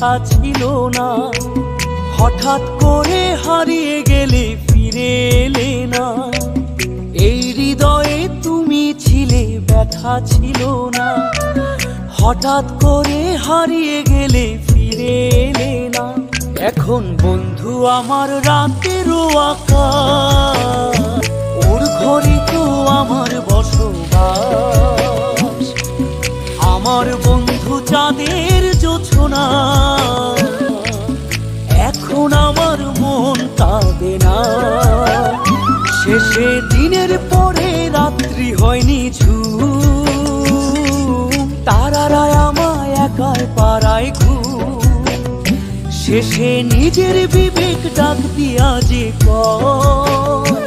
কথা ছিল না। হঠাৎ করে হারিয়ে গেলে ফিরে এলে না। এই হৃদয়ে তুমি ছিলে, ব্যথা ছিল না। হঠাৎ করে হারিয়ে গেলে ফিরে এলে না। এখন বন্ধু আমার রাতেরও আকাশ, ওর ঘরে তো আমার বসবাস। আমার বন্ধু চাঁদের জোছনা, এখন আমার মন কাঁদে না। শেষে দিনের পরে রাত্রি হয়নি ঝুম, তারারা আমায় একাই পাড়ায় ঘুম। শেষে নিজের বিবেক ডাক দিয়া যে কয়